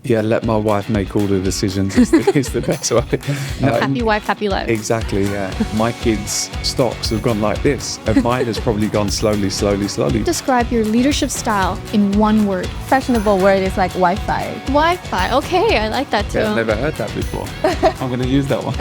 Yeah, let my wife make all the decisions is the best way. Happy wife, happy life. Exactly, yeah. My kids' stocks have gone like this, and mine has probably gone slowly. Describe your leadership style in one word. Fashionable word is like Wi-Fi. Wi-Fi. Okay, I like that too. Yeah, I've never heard that before. I'm going to use that one.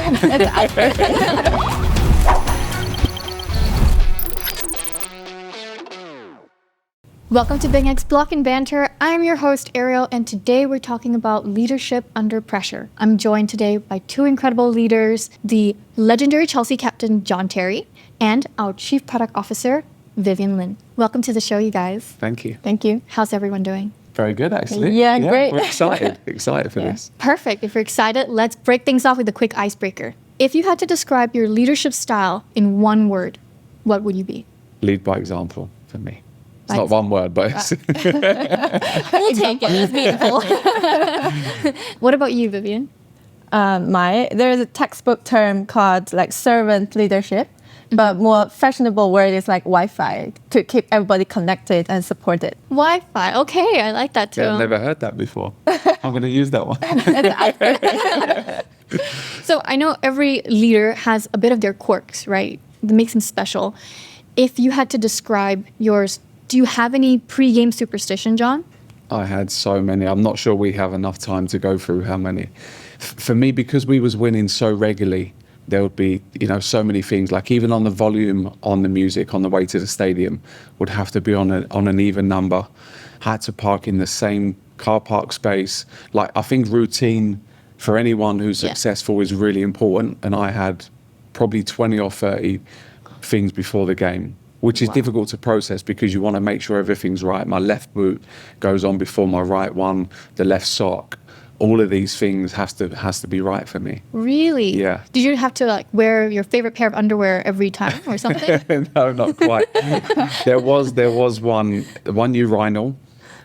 Welcome to BingX Block Banter. I'm your host, Ariel, and today we're talking about leadership under pressure. I'm joined today by two incredible leaders, the legendary Chelsea captain, John Terry, and our Chief Product Officer, Vivien Lin. Welcome to the show, you guys. Thank you. Thank you. How's everyone doing? Very good, actually. Yeah, great. We're excited for this. Perfect. If you're excited, let's break things off with a quick icebreaker. If you had to describe your leadership style in one word, what would you be? Lead by example for me. It's not one word, but it's... We'll take it. It's beautiful. What about you, Vivien? There's a textbook term called like servant leadership, but more fashionable word is like Wi-Fi to keep everybody connected and supported. Wi-Fi. Okay, I like that too. Yeah, I've never heard that before. I'm going to use that one. So I know every leader has a bit of their quirks, right? That makes them special. If you had to describe yours, do you have any pre-game superstition, John? I had so many. I'm not sure we have enough time to go through how many. For me, because we was winning so regularly, there would be, so many things. Like even on the volume on the music on the way to the stadium would have to be on an even number. Had to park in the same car park space. Like I think routine for anyone who's successful is really important. And I had probably 20 or 30 things before the game, which is difficult to process because you want to make sure everything's right. My left boot goes on before my right one, the left sock. All of these things has to be right for me. Really? Yeah. Did you have to wear your favorite pair of underwear every time or something? No, not quite. There was one urinal.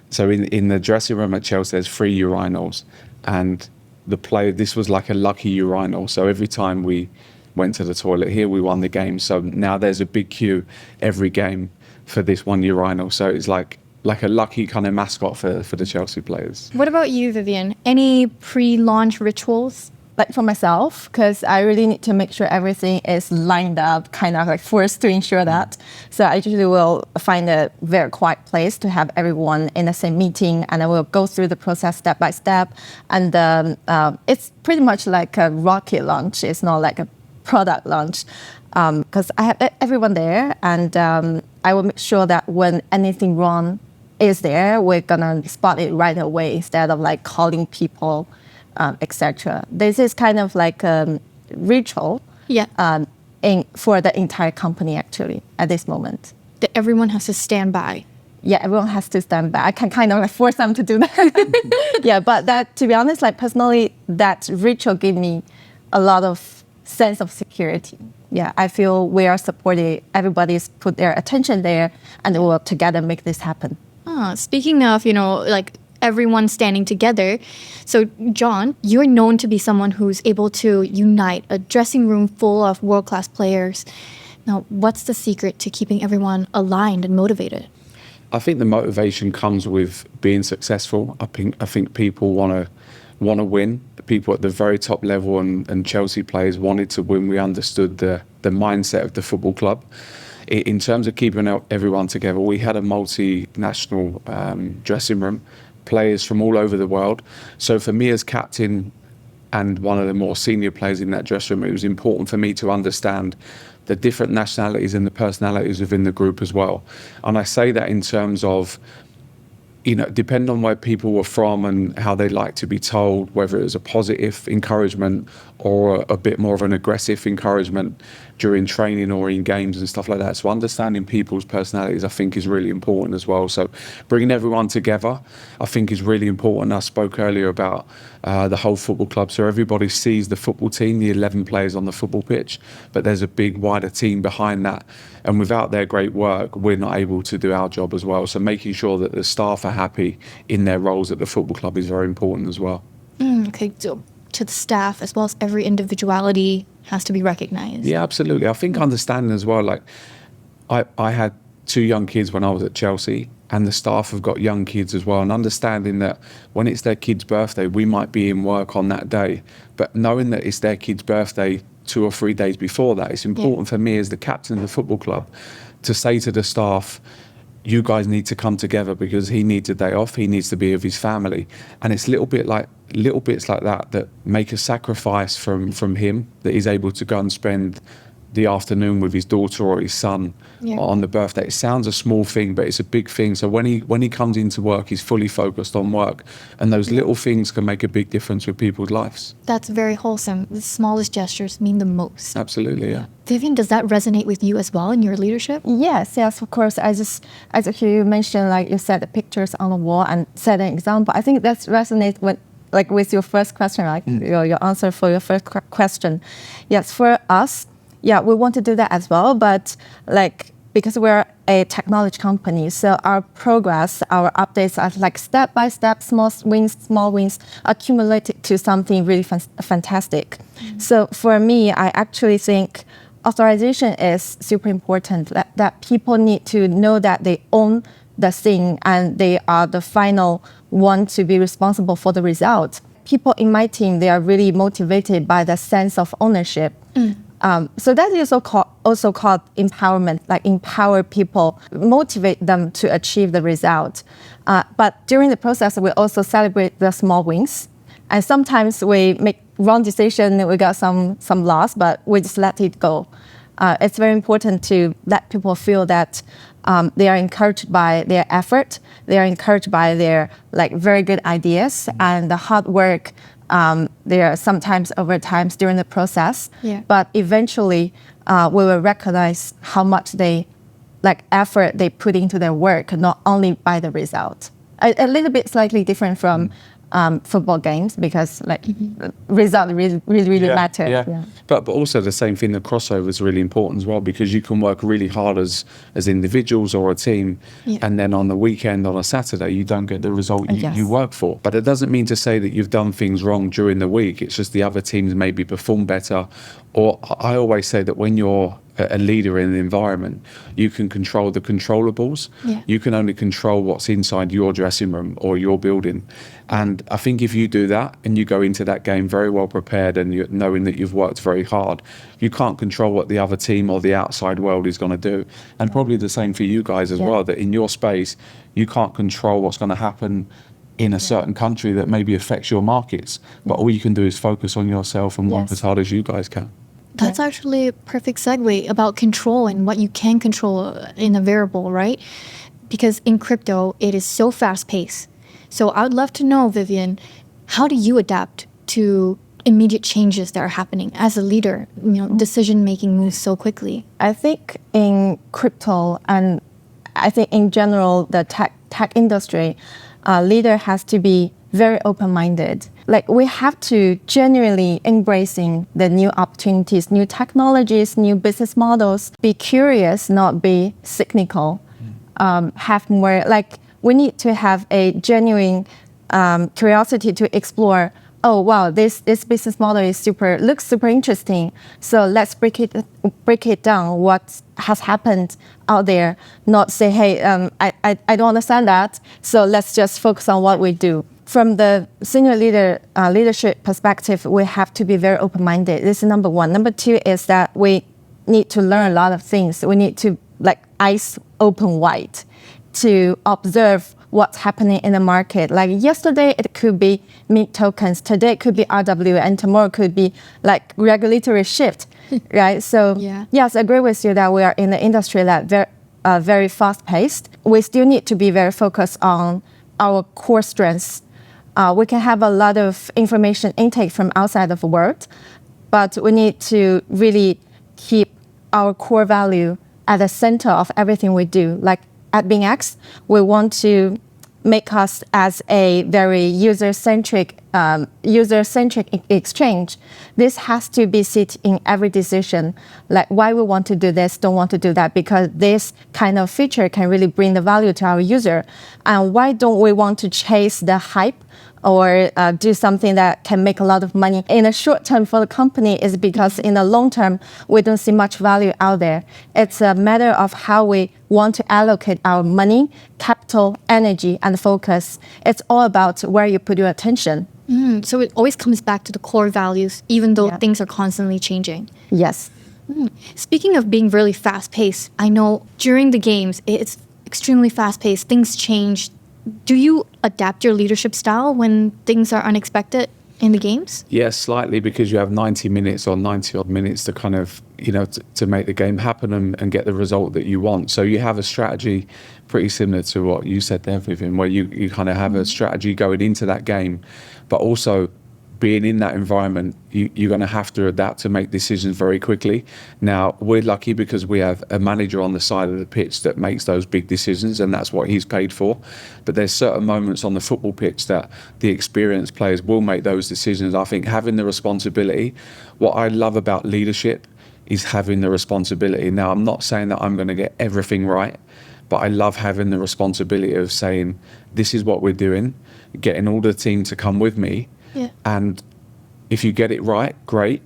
So in the dressing room at Chelsea, there's 3 urinals, and this was like a lucky urinal. So every time we went to the toilet here, we won the game. So now there's a big queue every game for this one urinal. So it's like a lucky kind of mascot for the Chelsea players. What about you, Vivien? Any pre-launch rituals? Like for myself, because I really need to make sure everything is lined up, kind of like first to ensure that. So I usually will find a very quiet place to have everyone in the same meeting, and I will go through the process step by step. And it's pretty much like a rocket launch. It's not like a product launch, because I have everyone there, and I will make sure that when anything wrong is there, we're gonna spot it right away instead of like calling people, etc. This is kind of like a ritual for the entire company actually at this moment. That everyone has to stand by. Yeah, everyone has to stand by. I can kind of force them to do that. Yeah, but that, to be honest, like personally, that ritual gave me a lot of sense of security. Yeah, I feel we are supported. Everybody's put their attention there, and we will together make this happen. Speaking of, everyone standing together. So, John, you're known to be someone who's able to unite a dressing room full of world-class players. Now, what's the secret to keeping everyone aligned and motivated? I think the motivation comes with being successful. I think people want to win. The people at the very top level and Chelsea players wanted to win. We understood the mindset of the football club. In terms of keeping everyone together, we had a multinational dressing room, players from all over the world. So for me as captain and one of the more senior players in that dressing room, it was important for me to understand the different nationalities and the personalities within the group as well. And I say that in terms of, depending on where people were from and how they like to be told, whether it was a positive encouragement or a bit more of an aggressive encouragement during training or in games and stuff like that. So understanding people's personalities, I think, is really important as well. So bringing everyone together, I think, is really important. I spoke earlier about the whole football club. So everybody sees the football team, the 11 players on the football pitch, but there's a big wider team behind that. And without their great work, we're not able to do our job as well. So making sure that the staff are happy in their roles at the football club is very important as well. Okay, so to the staff as well as every individuality has to be recognized. Yeah, absolutely. I think understanding as well, like I had 2 young kids when I was at Chelsea, and the staff have got young kids as well, and understanding that when it's their kid's birthday, we might be in work on that day, but knowing that it's their kid's birthday 2 or 3 days before that, it's important for me as the captain of the football club to say to the staff, you guys need to come together because he needs a day off, he needs to be with his family. And it's little bits like that make a sacrifice from him, that he's able to go and spend the afternoon with his daughter or his son on the birthday. It sounds a small thing, but it's a big thing. So when he comes into work, he's fully focused on work, and those little things can make a big difference with people's lives. That's very wholesome. The smallest gestures mean the most. Absolutely, yeah. Vivien, does that resonate with you as well in your leadership? Yes, of course. As you mentioned, like you said, the pictures on the wall and set an example. I think that resonates with your first question, like your answer for your first question. Yes, for us, we want to do that as well, but because we're a technology company, so our progress, our updates are like step by step, small wins accumulated to something really fantastic. So for me, I actually think authorization is super important, that people need to know that they own the thing and they are the final one to be responsible for the result. People in my team, they are really motivated by the sense of ownership. So that is also called empowerment, like empower people, motivate them to achieve the result. But during the process, we also celebrate the small wins. And sometimes we make wrong decision, we got some loss, but we just let it go. It's very important to let people feel that they are encouraged by their effort, they are encouraged by their very good ideas and the hard work. There are sometimes overtimes during the process, but eventually we will recognize how much effort they put into their work, not only by the result. A little bit slightly different from football games because result really matter. Yeah. But also the same thing, the crossover is really important as well, because you can work really hard as individuals or a team, and then on the weekend, on a Saturday, you don't get the result you work for. But it doesn't mean to say that you've done things wrong during the week. It's just the other teams maybe perform better. Or I always say that when you're a leader in an environment, you can control the controllables. You can only control what's inside your dressing room or your building. And I think if you do that and you go into that game very well prepared and you're knowing that you've worked very hard, you can't control what the other team or the outside world is going to do. And probably the same for you guys as well, that in your space, you can't control what's going to happen in a certain country that maybe affects your markets. But all you can do is focus on yourself and work as hard as you guys can. That's actually a perfect segue about control and what you can control in a variable, right? Because in crypto, it is so fast-paced. So I would love to know, Vivien, how do you adapt to immediate changes that are happening as a leader? Decision-making moves so quickly. I think in crypto and I think in general, the tech industry, leader has to be very open-minded. We have to genuinely embracing the new opportunities, new technologies, new business models. Be curious, not be cynical. Have more, we need to have a genuine curiosity to explore. Oh wow, this business model is looks super interesting. So let's break it down. What has happened out there? Not say, hey, I don't understand that. So let's just focus on what we do. From the senior leadership perspective, we have to be very open-minded. This is number one. Number two is that we need to learn a lot of things. We need to eyes open wide to observe what's happening in the market. Yesterday, it could be mint tokens. Today, it could be RW, and tomorrow could be regulatory shift, right? So yes, I agree with you that we are in the industry that very fast-paced. We still need to be very focused on our core strengths. We can have a lot of information intake from outside of the world, but we need to really keep our core value at the center of everything we do. At BingX, we want to make us as a very user-centric exchange. This has to be sit in every decision, why we want to do this, don't want to do that, because this kind of feature can really bring the value to our user. And why don't we want to chase the hype or do something that can make a lot of money in the short term for the company is because in the long term, we don't see much value out there. It's a matter of how we want to allocate our money, capital, energy, and focus. It's all about where you put your attention. So it always comes back to the core values, even though things are constantly changing. Yes. Speaking of being really fast-paced, I know during the games, it's extremely fast-paced. Things change. Do you adapt your leadership style when things are unexpected in the games? Yes, slightly, because you have 90 minutes or 90 odd minutes to kind of, to make the game happen and get the result that you want. So you have a strategy pretty similar to what you said there, Vivien, where you kind of have a strategy going into that game, but also being in that environment, you're going to have to adapt to make decisions very quickly. Now, we're lucky because we have a manager on the side of the pitch that makes those big decisions, and that's what he's paid for. But there's certain moments on the football pitch that the experienced players will make those decisions. I think having the responsibility, what I love about leadership is having the responsibility. Now, I'm not saying that I'm going to get everything right, but I love having the responsibility of saying, this is what we're doing, getting all the team to come with me. Yeah. And if you get it right, great.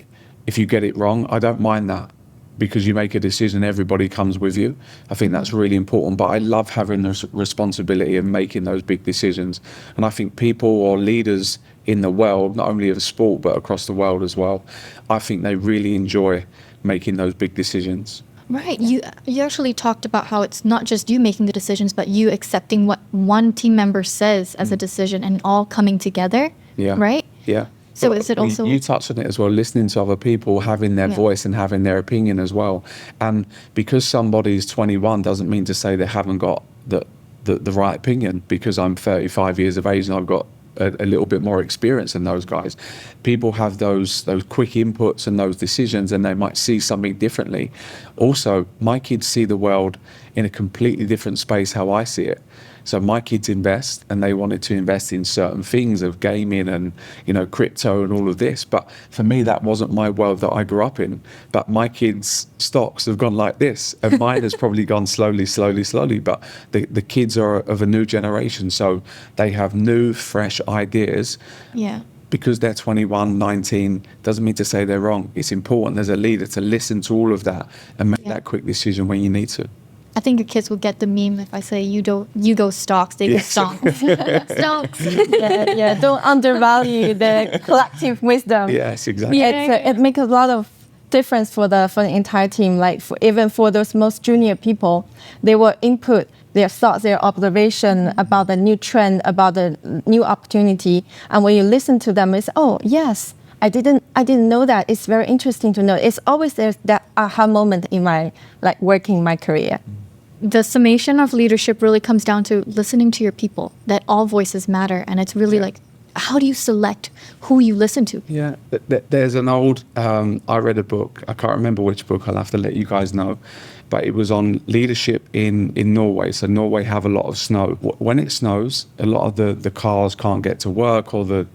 If you get it wrong, I don't mind that, because you make a decision, everybody comes with you. I think that's really important. But I love having the responsibility of making those big decisions. And I think people or leaders in the world, not only of sport, but across the world as well, I think they really enjoy making those big decisions. Right. You actually talked about how it's not just you making the decisions, but you accepting what one team member says as a decision and all coming together. Yeah. Right? Yeah. So But is it also... You touched on it as well, listening to other people, having their voice and having their opinion as well. And because somebody's 21 doesn't mean to say they haven't got the right opinion, because I'm 35 years of age and I've got a little bit more experience than those guys. People have those quick inputs and those decisions, and they might see something differently. Also, my kids see the world in a completely different space how I see it. So my kids invest, and they wanted to invest in certain things of gaming and, crypto and all of this. But for me, that wasn't my world that I grew up in. But my kids' stocks have gone like this, and mine has probably gone slowly. But the kids are of a new generation, so they have new, fresh ideas. Yeah. Because they're 21, 19, doesn't mean to say they're wrong. It's important as a leader to listen to all of that and make that quick decision when you need to. I think your kids will get the meme if I say you go stocks, they go stonks. Stonks. Yeah. Don't undervalue the collective wisdom. Yes, exactly. It makes a lot of difference for the entire team. Like even for those most junior people, they will input their thoughts, their observation about the new trend, about the new opportunity. And when you listen to them, it's, oh yes, I didn't know that. It's very interesting to know. It's always there's that aha moment in my working my career. The summation of leadership really comes down to listening to your people, that all voices matter. And it's really how do you select who you listen to? Yeah, there's an old, I read a book, I can't remember which book, I'll have to let you guys know, but it was on leadership in Norway. So Norway have a lot of snow. When it snows, a lot of the cars can't get to work, or the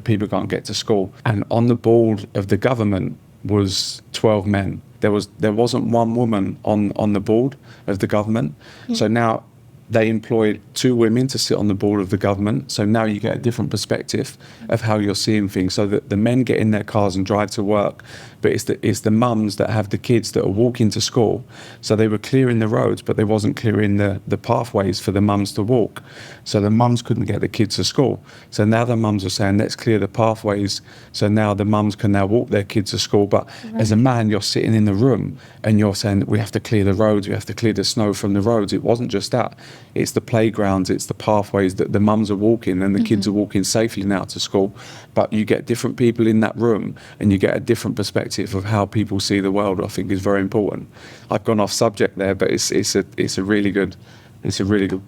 people can't get to school. And on the board of the government was 12 men. There wasn't one woman on the board of the government. Yeah. So now they employed 2 women to sit on the board of the government. So now you get a different perspective of how you're seeing things. So that the men get in their cars and drive to work, but it's the mums that have the kids that are walking to school. So they were clearing the roads, but they wasn't clearing the pathways for the mums to walk. So the mums couldn't get the kids to school. So now the mums are saying, let's clear the pathways. So now the mums can now walk their kids to school. But as a man, you're sitting in the room and you're saying, we have to clear the roads, we have to clear the snow from the roads. It wasn't just that. It's the playgrounds, it's the pathways that the mums are walking, and the kids are walking safely now to school. But you get different people in that room, and you get a different perspective of how people see the world. I think is very important. I've gone off subject there, but it's a really good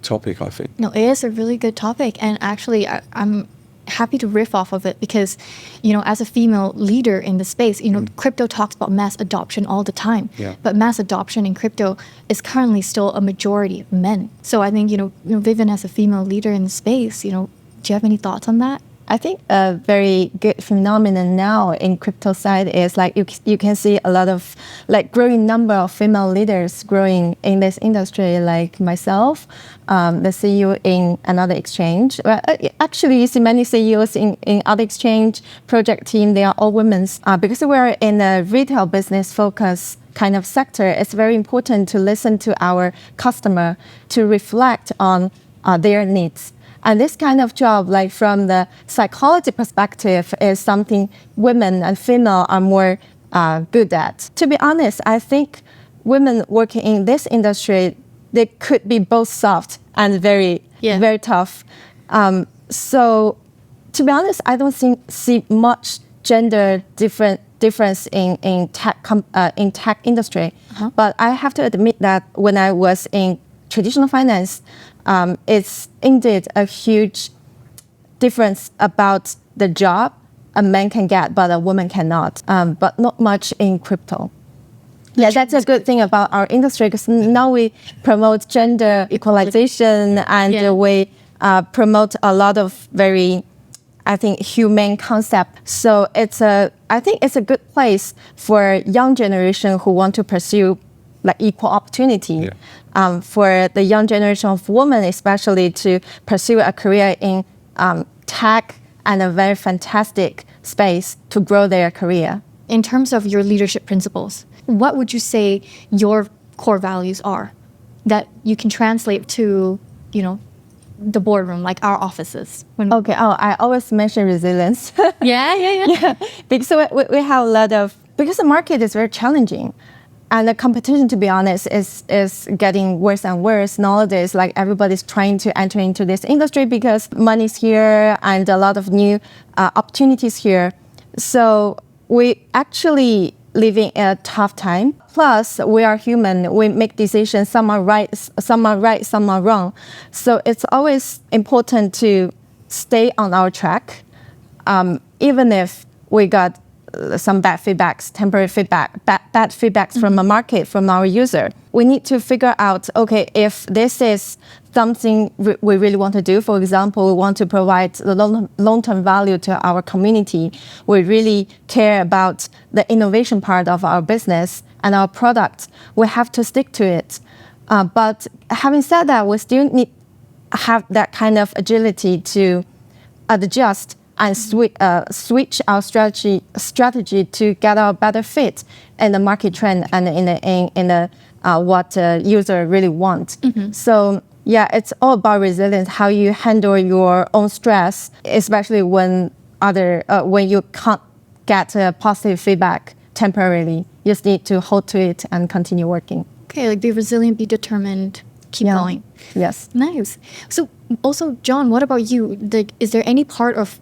topic, I think. No, it is a really good topic, and actually, I'm happy to riff off of it because, as a female leader in the space, crypto talks about mass adoption all the time. Yeah. But mass adoption in crypto is currently still a majority of men. So I think, Vivien, as a female leader in the space, do you have any thoughts on that? I think a very good phenomenon now in crypto side is like you can see a lot of like growing number of female leaders growing in this industry, like myself, the CEO in another exchange. Actually, you see many CEOs in other exchange project team, they are all women. Because we're in a retail business focus kind of sector, it's very important to listen to our customer, to reflect on their needs. And this kind of job, like from the psychology perspective, is something women and female are more good at. To be honest, I think women working in this industry, they could be both soft and very tough. So to be honest, I don't see much gender difference in tech industry. But I have to admit that when I was in traditional finance, it's indeed a huge difference about the job a man can get, but a woman cannot. But not much in crypto. Yeah, that's a good thing about our industry, because now we promote gender equalization and we promote a lot of very, I think, humane concept. So I think it's a good place for young generation who want to pursue like equal opportunity. For the young generation of women, especially to pursue a career in tech and a very fantastic space to grow their career. In terms of your leadership principles, what would you say your core values are that you can translate to, the boardroom, like our offices? I always mention resilience. Yeah. Because we have a lot of, because the market is very challenging. And the competition, to be honest, is getting worse and worse nowadays. Like everybody's trying to enter into this industry because money's here and a lot of new opportunities here. So we actually living in a tough time. Plus, we are human. We make decisions. Some are right, some are wrong. So it's always important to stay on our track, even if we got some bad feedbacks, temporary feedback, bad feedbacks from the market, from our user. We need to figure out, okay, if this is something we really want to do, for example, we want to provide the long-term value to our community, we really care about the innovation part of our business and our products, we have to stick to it. But having said that, we still need to have that kind of agility to adjust and switch our strategy to get a better fit in the market trend and in what user really want. So yeah, it's all about resilience, how you handle your own stress, especially when you can't get positive feedback temporarily. You just need to hold to it and continue working. Okay, like be resilient, be determined, keep going. Yes. Nice. So also, John, what about you? Is there any part of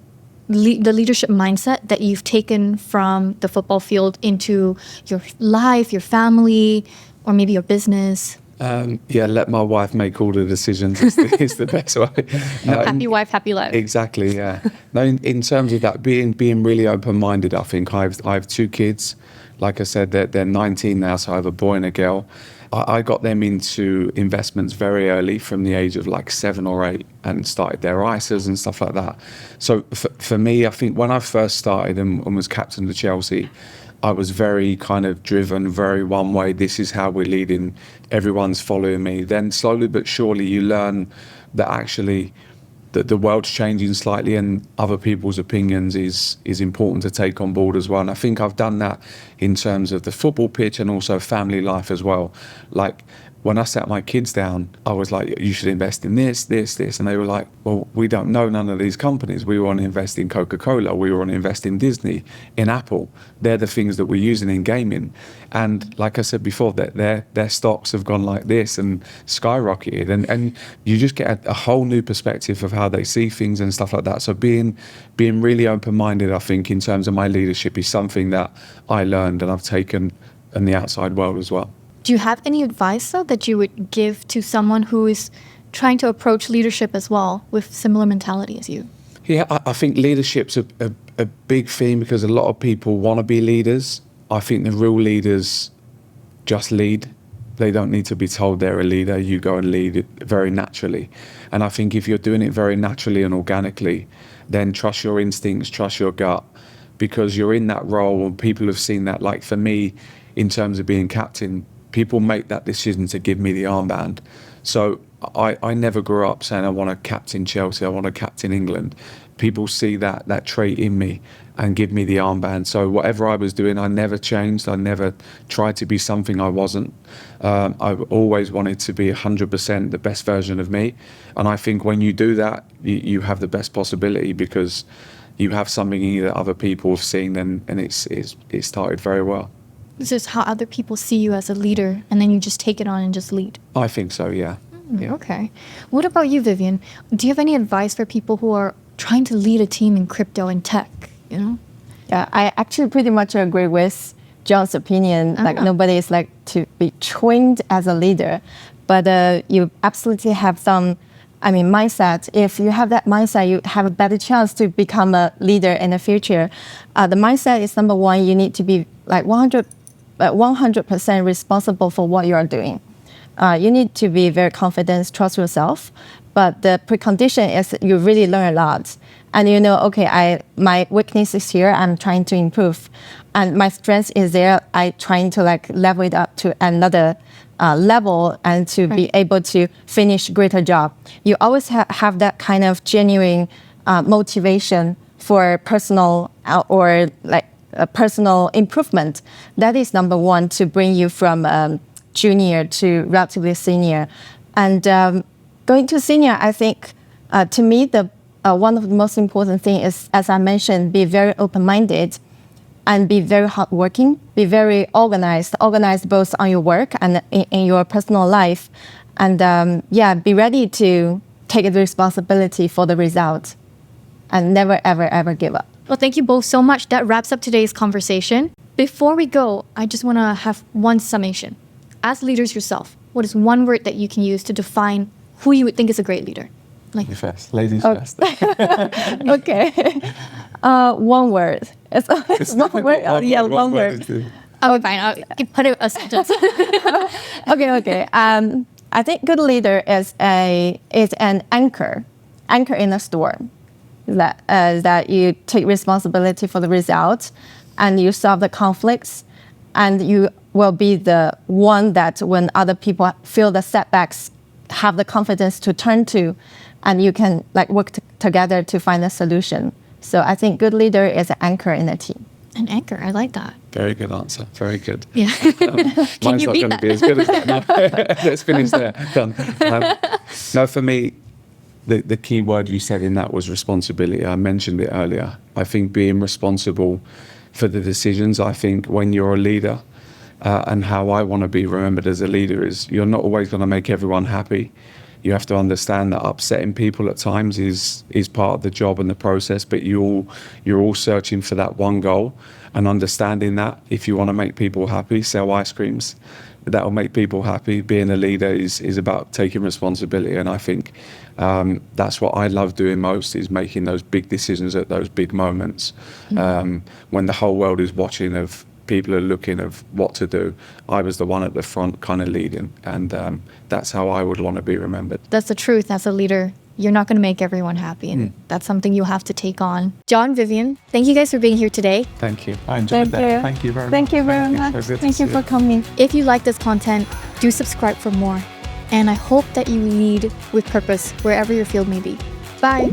the leadership mindset that you've taken from the football field into your life, your family, or maybe your business? Let my wife make all the decisions is the best way. No, happy wife, happy life. Exactly, yeah. No, in terms of that, being really open-minded, I think I have 2 kids. Like I said, they're 19 now, so I have a boy and a girl. I got them into investments very early, from the age of like 7 or 8, and started their ISAs and stuff like that. So for me, I think when I first started and was captain of Chelsea, I was very kind of driven, very one way. This is how we're leading. Everyone's following me. Then slowly but surely you learn that actually that the world's changing slightly and other people's opinions is important to take on board as well. And I think I've done that in terms of the football pitch and also family life as well. Like when I sat my kids down, I was like, you should invest in this. And they were like, well, we don't know none of these companies. We want to invest in Coca-Cola. We want to invest in Disney, in Apple. They're the things that we're using in gaming. And like I said before, their stocks have gone like this and skyrocketed. And you just get a whole new perspective of how they see things and stuff like that. So being really open-minded, I think, in terms of my leadership is something that I learned and I've taken in the outside world as well. Do you have any advice, though, that you would give to someone who is trying to approach leadership as well with similar mentality as you? Yeah, I think leadership's a big theme because a lot of people want to be leaders. I think the real leaders just lead. They don't need to be told they're a leader. You go and lead it very naturally. And I think if you're doing it very naturally and organically, then trust your instincts, trust your gut, because you're in that role and people have seen that. Like for me, in terms of being captain, people make that decision to give me the armband. So I never grew up saying I want to captain Chelsea, I want to captain England. People see that trait in me and give me the armband. So whatever I was doing, I never changed. I never tried to be something I wasn't. I always wanted to be 100% the best version of me. And I think when you do that, you have the best possibility, because you have something in you that other people have seen, and it started very well. This is how other people see you as a leader, and then you just take it on and just lead. I think so, yeah. Yeah. Okay. What about you, Vivien? Do you have any advice for people who are trying to lead a team in crypto and tech, you know? Yeah, I actually pretty much agree with John's opinion. Like nobody is like to be trained as a leader, but you absolutely have some, mindset. If you have that mindset, you have a better chance to become a leader in the future. The mindset is number one. You need to be like 100% responsible for what you are doing. You need to be very confident, trust yourself. But the precondition is you really learn a lot. And you know, okay, my weakness is here, I'm trying to improve. And my strength is there, I trying to like level it up to another level and to be able to finish greater job. You always have that kind of genuine motivation for personal or like personal improvement. That is number one to bring you from junior to relatively senior. And going to senior, I think, to me, the one of the most important things is, as I mentioned, be very open-minded and be very hardworking, be very organized both on your work and in your personal life. And be ready to take the responsibility for the result and never, ever, ever give up. Well, thank you both so much. That wraps up today's conversation. Before we go, I just want to have one summation. As leaders yourself, what is one word that you can use to define who you would think is a great leader? You first. Ladies first. Okay. One word. It's one word. One word. Oh, fine. I'll put it a sentence. Okay. I think good leader is an anchor in a storm. That you take responsibility for the results and you solve the conflicts, and you will be the one that when other people feel the setbacks, have the confidence to turn to, and you can like work together to find a solution. So I think good leader is an anchor in a team. An anchor, I like that. Very good answer. Very good. Yeah. Mine's not going to be as good as that. No. Let's finish there. Done. No, for me, the key word you said in that was responsibility. I mentioned it earlier. I think being responsible for the decisions. I think when you're a leader, and how I want to be remembered as a leader is you're not always going to make everyone happy. You have to understand that upsetting people at times is part of the job and the process, but you're all searching for that one goal, and understanding that if you want to make people happy, sell ice creams. That will make people happy. Being a leader is about taking responsibility, and I think that's what I love doing most, is making those big decisions at those big moments when the whole world is watching, of people are looking of what to do. I was the one at the front kind of leading, and that's how I would want to be remembered. That's the truth. As a leader, you're not going to make everyone happy, and that's something you have to take on. John, Vivien, thank you guys for being here today. Thank you. I enjoyed that. Thank you very much. Thank you very much. Thank you for coming. If you like this content, do subscribe for more. And I hope that you lead with purpose wherever your field may be. Bye.